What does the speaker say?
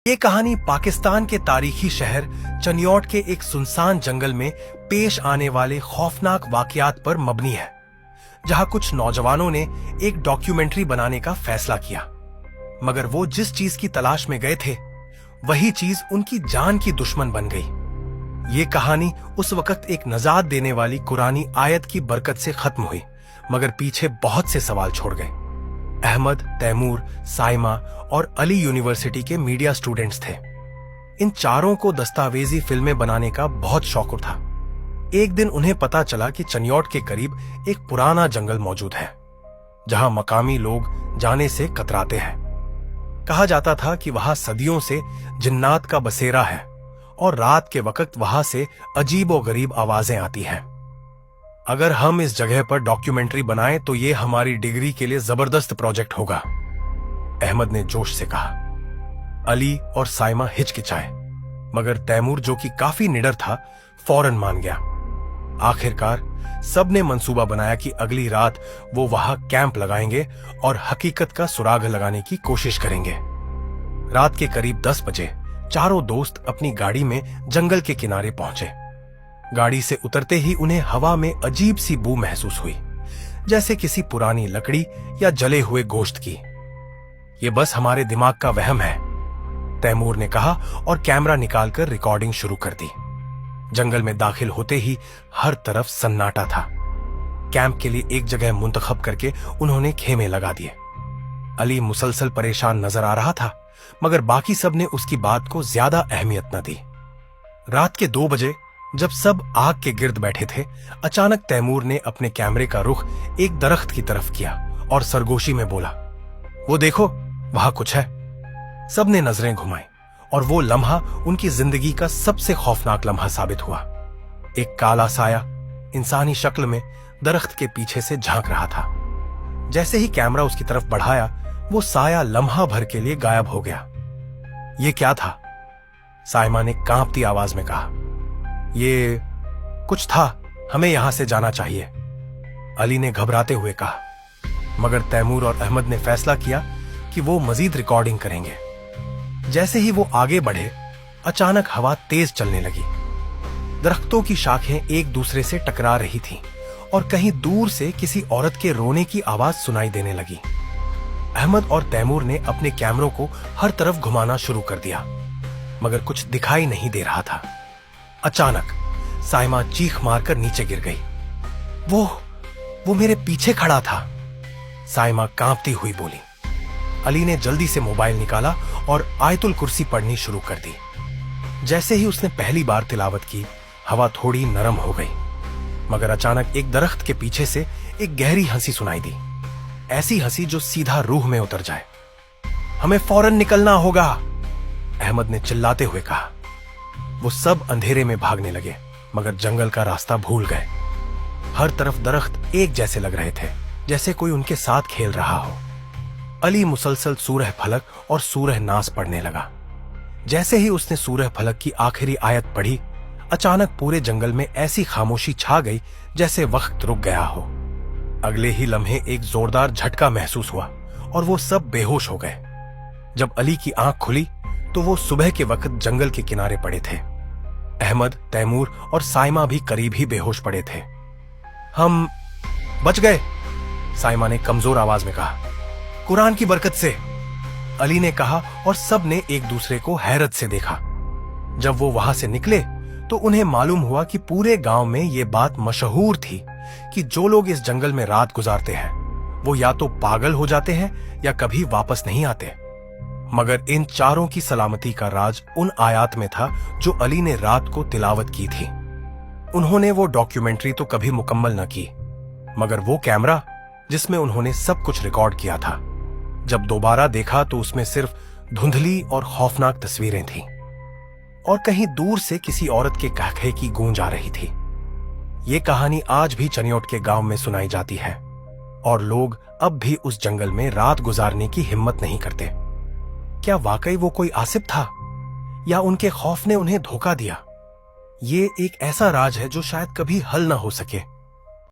ये कहानी पाकिस्तान के तारीखी शहर चनियोट के एक सुनसान जंगल में पेश आने वाले खौफनाक वाकयात पर मबनी है, जहां कुछ नौजवानों ने एक डॉक्यूमेंट्री बनाने का फैसला किया, मगर वो जिस चीज की तलाश में गए थे वही चीज उनकी जान की दुश्मन बन गई। ये कहानी उस वक्त एक नजात देने वाली कुरानी आयत की बरकत से खत्म हुई, मगर पीछे बहुत से सवाल छोड़ गए। अहमद, तैमूर, साइमा और अली यूनिवर्सिटी के मीडिया स्टूडेंट्स थे। इन चारों को दस्तावेजी फिल्में बनाने का बहुत शौक था। एक दिन उन्हें पता चला कि चनियोट के करीब एक पुराना जंगल मौजूद है, जहां मकामी लोग जाने से कतराते हैं। कहा जाता था कि वहां सदियों से जिन्नात का बसेरा है और रात के वक्त वहां से अजीबोगरीब आवाजें आती हैं। अगर हम इस जगह पर डॉक्यूमेंट्री बनाएं तो ये हमारी डिग्री के लिए जबरदस्त प्रोजेक्ट होगा, अहमद ने जोश से कहा। अली और साइमा हिचकिचाए, मगर तैमूर, जो कि काफी निडर था, फौरन मान गया। आखिरकार सबने मंसूबा बनाया कि अगली रात वो वहां कैंप लगाएंगे और हकीकत का सुराग लगाने की कोशिश करेंगे। रात के करीब 10 बजे चारों दोस्त अपनी गाड़ी में जंगल के किनारे पहुंचे। गाड़ी से उतरते ही उन्हें हवा में अजीब सी बू महसूस हुई, जैसे किसी पुरानी लकड़ी या जले हुए गोश्त की। ये बस हमारे दिमाग का वहम है, तैमूर ने कहा और कैमरा निकालकर रिकॉर्डिंग शुरू कर दी। जंगल में दाखिल होते ही हर तरफ सन्नाटा था। कैंप के लिए एक जगह मुंतखब करके उन्होंने खेमे लगा दिए। अली मुसलसल परेशान नजर आ रहा था, मगर बाकी सब ने उसकी बात को ज्यादा अहमियत न दी। रात के 2 बजे जब सब आग के गिर्द बैठे थे, अचानक तैमूर ने अपने कैमरे का रुख एक दरख्त की तरफ किया और सरगोशी में बोला, वो देखो, वहां कुछ है। सबने नजरें घुमाई और वो लम्हा उनकी जिंदगी का सबसे खौफनाक लम्हा साबित हुआ। एक काला साया इंसानी शक्ल में दरख्त के पीछे से झांक रहा था। जैसे ही कैमरा उसकी तरफ बढ़ाया, वो साया लम्हा भर के लिए गायब हो गया। ये क्या था? साइमा ने कांपती आवाज में कहा। ये कुछ था, हमें यहां से जाना चाहिए, अली ने घबराते हुए कहा। मगर तैमूर और अहमद ने फैसला किया कि वो मजीद रिकॉर्डिंग करेंगे। जैसे ही वो आगे बढ़े, अचानक हवा तेज चलने लगी। दरख्तों की शाखें एक दूसरे से टकरा रही थीं और कहीं दूर से किसी औरत के रोने की आवाज सुनाई देने लगी। अहमद और तैमूर ने अपने कैमरों को हर तरफ घुमाना शुरू कर दिया, मगर कुछ दिखाई नहीं दे रहा था। अचानक साइमा चीख मारकर नीचे गिर गई। वो मेरे पीछे खड़ा था, साइमा कांपती हुई बोली। अली ने जल्दी से मोबाइल निकाला और आयतुल कुर्सी पढ़नी शुरू कर दी। जैसे ही उसने पहली बार तिलावत की, हवा थोड़ी नरम हो गई, मगर अचानक एक दरख्त के पीछे से एक गहरी हंसी सुनाई दी, ऐसी हंसी जो सीधा रूह में उतर जाए। हमें फौरन निकलना होगा, अहमद ने चिल्लाते हुए कहा। वो सब अंधेरे में भागने लगे, मगर जंगल का रास्ता भूल गए। हर तरफ दरख्त एक जैसे लग रहे थे, जैसे कोई उनके साथ खेल रहा हो। अली मुसलसल सूरह फलक और सूरह नास पढ़ने लगा। जैसे ही उसने सूरह फलक की आखिरी आयत पढ़ी, अचानक पूरे जंगल में ऐसी खामोशी छा गई जैसे वक्त रुक गया हो। अगले ही लम्हे एक जोरदार झटका महसूस हुआ और वो सब बेहोश हो गए। जब अली की आंख खुली तो वो सुबह के वक्त जंगल के किनारे पड़े थे। अहमद, तैमूर और साइमा भी करीब ही बेहोश पड़े थे। हम बच गए, साइमा ने कमजोर आवाज में कहा। कुरान की बरकत से, अली ने कहा और सब ने एक दूसरे को हैरत से देखा। जब वो वहां से निकले तो उन्हें मालूम हुआ कि पूरे गांव में ये बात मशहूर थी कि जो लोग इस जंगल में रात गुजारते हैं वो या तो पागल हो जाते हैं या कभी वापस नहीं आते। मगर इन चारों की सलामती का राज उन आयात में था जो अली ने रात को तिलावत की थी। उन्होंने वो डॉक्यूमेंट्री तो कभी मुकम्मल न की, मगर वो कैमरा जिसमें उन्होंने सब कुछ रिकॉर्ड किया था, जब दोबारा देखा तो उसमें सिर्फ धुंधली और खौफनाक तस्वीरें थीं और कहीं दूर से किसी औरत के कहखे की गूंज आ रही थी। ये कहानी आज भी चनियोट के गांव में सुनाई जाती है और लोग अब भी उस जंगल में रात गुजारने की हिम्मत नहीं करते। क्या वाकई वो कोई आसिफ था या उनके खौफ ने उन्हें धोखा दिया? ये एक ऐसा राज है जो शायद कभी हल ना हो सके।